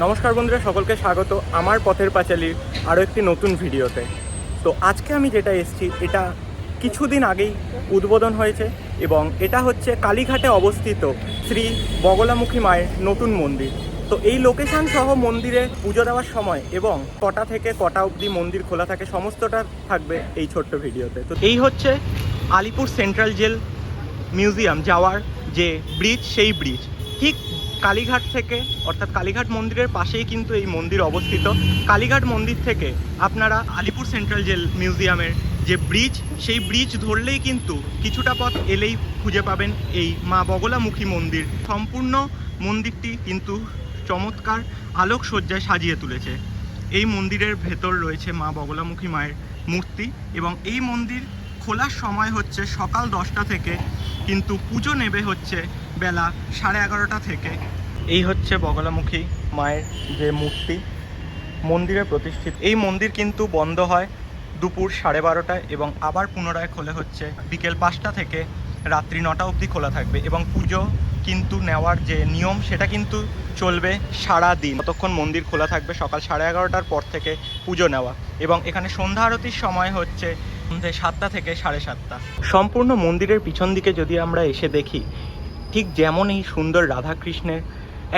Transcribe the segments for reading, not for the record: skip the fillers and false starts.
নমস্কার বন্ধুরা, সকলকে স্বাগত আমার পথের পাঁচালীর আরও একটি নতুন ভিডিওতে। তো আজকে আমি যেটা এসেছি এটা কিছুদিন আগেই উদ্বোধন হয়েছে এবং এটা হচ্ছে কালীঘাটে অবস্থিত শ্রী বগলামুখী মায়ের নতুন মন্দির। তো এই লোকেশান সহ মন্দিরে পুজো দেওয়ার সময় এবং কটা থেকে কটা অবধি মন্দির খোলা থাকে সমস্তটা থাকবে এই ছোট্ট ভিডিওতে। তো এই হচ্ছে আলিপুর সেন্ট্রাল জেল মিউজিয়াম যাওয়ার যে ব্রিজ, সেই ব্রিজ ঠিক কালীঘাট থেকে, অর্থাৎ কালীঘাট মন্দিরের পাশেই কিন্তু এই মন্দির অবস্থিত। কালীঘাট মন্দির থেকে আপনারা আলিপুর সেন্ট্রাল জেল মিউজিয়ামের যে ব্রিজ, সেই ব্রিজ ধরলেই কিন্তু কিছুটা পথ এলেই খুঁজে পাবেন এই মা বগলামুখী মন্দির। সম্পূর্ণ মন্দিরটি কিন্তু চমৎকার আলোকসজ্জায় সাজিয়ে তুলেছে। এই মন্দিরের ভেতর রয়েছে মা বগলামুখী মায়ের মূর্তি এবং এই মন্দির খোলার সময় হচ্ছে সকাল 10টা থেকে, কিন্তু পুজো নেবে হচ্ছে বেলা 11:30 থেকে। এই হচ্ছে বগলামুখী মায়ের যে মূর্তি মন্দিরে প্রতিষ্ঠিত। এই মন্দির কিন্তু বন্ধ হয় দুপুর 12:30টায় এবং আবার পুনরায় খোলে হচ্ছে বিকেল 5টা থেকে রাত্রি 9টা অবধি খোলা থাকবে। এবং পুজো কিন্তু নেওয়ার যে নিয়ম সেটা কিন্তু চলবে সারা দিন, ততক্ষণ মন্দির খোলা থাকবে। সকাল 11:30টার পর থেকে পুজো নেওয়া এবং এখানে সন্ধ্যা আরতির সময় হচ্ছে সন্ধ্যে 7টা থেকে 7:30। সম্পূর্ণ মন্দিরের পিছন দিকে যদি আমরা এসে দেখি, ঠিক যেমন এই সুন্দর রাধাকৃষ্ণের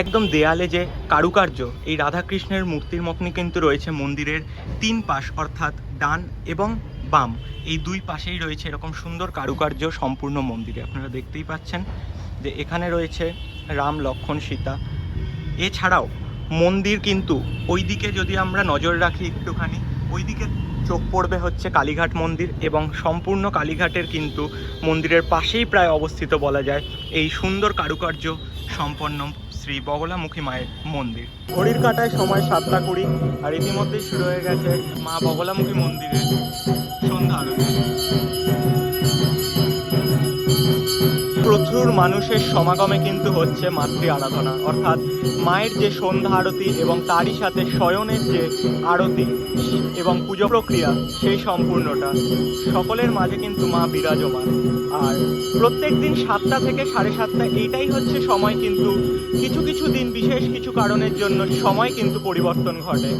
একদম দেয়ালে যে কারুকার্য, এই রাধাকৃষ্ণের মূর্তির মতনই কিন্তু রয়েছে মন্দিরের 3 পাশ, অর্থাৎ ডান এবং বাম এই 2 পাশেই রয়েছে এরকম সুন্দর কারুকার্য সম্পূর্ণ মন্দিরে। আপনারা দেখতেই পাচ্ছেন যে এখানে রয়েছে রাম, লক্ষ্মণ, সীতা। এছাড়াও মন্দির কিন্তু ওই দিকে যদি আমরা নজর রাখি একটুখানি, ওই দিকে চোখ পড়বে হচ্ছে কালীঘাট মন্দির এবং সম্পূর্ণ কালীঘাটের কিন্তু মন্দিরের পাশেই প্রায় অবস্থিত বলা যায় এই সুন্দর কারুকার্য সম্পন্ন শ্রী বগলামুখী মায়ের মন্দির। ঘড়ির কাঁটায় সময় 7টা 20 আর ইতিমধ্যেই শুরু হয়ে গেছে মা বগলামুখী মন্দিরের সন্ধ্যা আরতি। প্রচুর মানুষের সমাগমে কিন্তু হচ্ছে মাতৃ আরাধনা, অর্থাৎ মায়ের যে সন্ধ্যা আরতি এবং তারই সাথে শয়নের যে আরতি এবং পুজো প্রক্রিয়া, সেই সম্পূর্ণটা সকলের মাঝে কিন্তু মা বিরাজমান। আর প্রত্যেক দিন 7টা থেকে 7:30 এইটাই হচ্ছে সময়, কিন্তু কিছু কিছু দিন বিশেষ কিছু কারণের জন্য সময় কিন্তু পরিবর্তন ঘটে।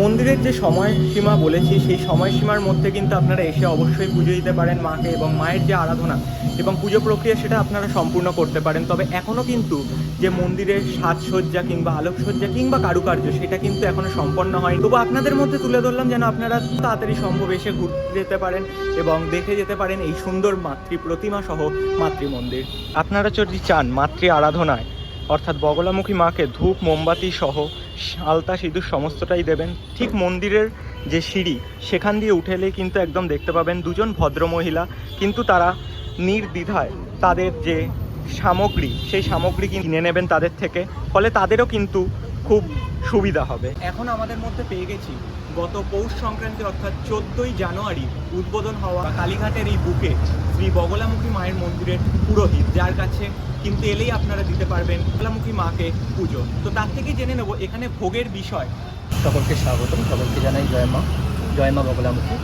মন্দিরের যে সময়সীমা বলেছি, সেই সময়সীমার মধ্যে কিন্তু আপনারা এসে অবশ্যই পুজো দিতে পারেন মাকে এবং মায়ের যে আরাধনা এবং পুজো প্রক্রিয়া সেটা আপনারা সম্পূর্ণ করতে পারেন। তবে এখনও কিন্তু যে মন্দিরের সাজসজ্জা কিংবা আলোকসজ্জা কিংবা কারুকার্য সেটা কিন্তু এখনও সম্পন্ন হয়নি। তবু আপনাদের মধ্যে তুলে ধরলাম যেন আপনারা তাড়াতাড়ি সম্ভব এসে ঘুরতে যেতে পারেন এবং দেখে যেতে পারেন এই সুন্দর মাতৃ প্রতিমা সহ মাতৃ মন্দির। আপনারা যদি চান মাতৃ আরাধনায়, অর্থাৎ বগলামুখী মাকে ধূপ, মোমবাতি সহ আলতা, সিঁদুর সমস্তটাই দেবেন, ঠিক মন্দিরের যে সিঁড়ি সেখান দিয়ে উঠে এলেই কিন্তু একদম দেখতে পাবেন দুজন ভদ্রমহিলা, কিন্তু তারা নির্দ্বিধায় তাদের যে সামগ্রী সেই সামগ্রী কিনে নেবেন তাদের থেকে, ফলে তাদেরও কিন্তু খুব সুবিধা হবে। এখন আমাদের মধ্যে পেয়ে গেছি গত পৌষ সংক্রান্তি অর্থাৎ 14ই জানুয়ারি উদ্বোধন হওয়া কালীঘাটের এই বুকে শ্রী বগলামুখী মায়ের মন্দিরের পুরোহিত, যার কাছে কিন্তু এলেই আপনারা দিতে পারবেন বগলামুখী মাকে পুজো। তো তার থেকে জেনে নেব এখানে ভোগের বিষয়। সকলকে স্বাগতম, সকলকে জানাই জয় মা বগলামুখী।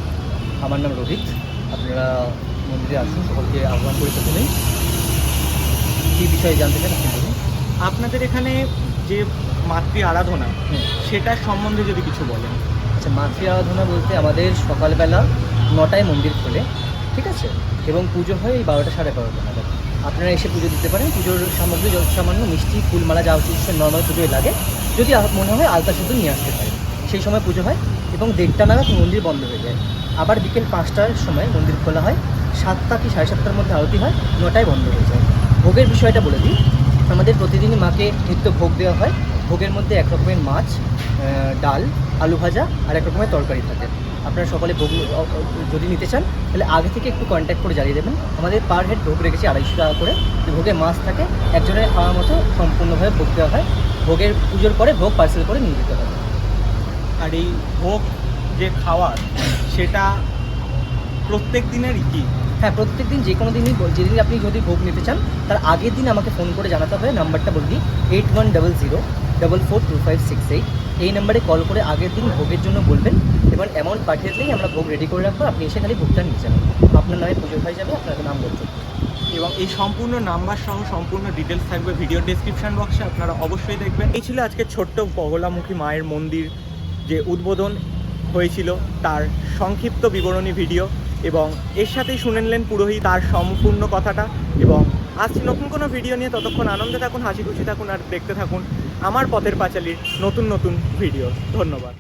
আমার নাম রোহিত। আপনারা মন্দিরে আসুন, সকলকে আহ্বান করি। প্রথমেই কী বিষয়ে জানতে চান আপনি বলুন। আপনাদের এখানে যে মাতৃ আরাধনা সেটার সম্বন্ধে যদি কিছু বলেন। আচ্ছা, মাতৃ আরাধনা বলতে আমাদের সকালবেলা 9টায় মন্দির খোলে, ঠিক আছে, এবং পুজো হয় এই 12টা 12:30 নাগাদ। আপনারা এসে পুজো দিতে পারেন। পুজোর সামগ্রী যত সামান্য মিষ্টি, ফুলমালা যা হচ্ছে নর্মাল পুজোয় লাগে, যদি মনে হয় আলতা শুধু নিয়ে আসতে পারেন। সেই সময় পুজো হয় এবং 1:30 নাগাদ মন্দির বন্ধ হয়ে যায়। আবার বিকেল 5টার সময় মন্দির খোলা হয়, 7টা কি 7:30টার মধ্যে আরতি হয়, 9টায় বন্ধ হয়ে যায়। ভোগের বিষয়টা বলে দিই, আমাদের প্রতিদিনই মাকে নিত্য ভোগ দেওয়া হয়। ভোগের মধ্যে 1 রকমের মাছ, ডাল, আলু ভাজা আর 1 রকমের তরকারি থাকে। আপনারা সকলে ভোগ যদি নিতে চান তাহলে আগে থেকে একটু কন্ট্যাক্ট করে জানিয়ে দেবেন। আমাদের পার হেড ভোগ রেখেছি 250 টাকা করে। ভোগে মাছ থাকে, একজনের খাওয়ার মতো সম্পূর্ণভাবে ভোগ দেওয়া হয়। ভোগের পুজোর পরে ভোগ পার্সেল করে নিয়ে যেতে হবে। আর এই ভোগ যে খাওয়ার সেটা প্রত্যেক দিনেরই কি? হ্যাঁ, প্রত্যেক দিন, যে কোনো দিনই, যেদিন আপনি যদি ভোগ নিতে চান তার আগের দিন আমাকে ফোন করে জানাতে হবে। নাম্বারটা বলে দিই, 8100442568। এই নাম্বারে কল করে আগের দিন ভোগের জন্য বলবেন এবং অ্যামাউন্ট পাঠিয়ে দিলেই আমরা ভোগ রেডি করে রাখবো। আপনি এসে খালি ভোগটা নিয়ে যাবেন, আপনার নামে পুজো হয়ে যাবে, আপনার নাম বলতে। এবং এই সম্পূর্ণ নাম্বার সহ সম্পূর্ণ ডিটেলস থাকবে ভিডিও ডেসক্রিপশন বক্সে, আপনারা অবশ্যই দেখবেন। এই ছিল আজকে ছোট্ট বগলামুখী মায়ের মন্দির যে উদ্বোধন হয়েছিল তার সংক্ষিপ্ত বিবরণী ভিডিও, এবং এর সাথেই শুনে নিলেন পুরোহিত তার সম্পূর্ণ কথাটা। এবং আসছি নতুন কোনো ভিডিও নিয়ে, ততক্ষণ আনন্দে থাকুন, হাসি খুশি থাকুন আর দেখতে থাকুন আমার পথের পাঁচালীর নতুন নতুন ভিডিও। ধন্যবাদ।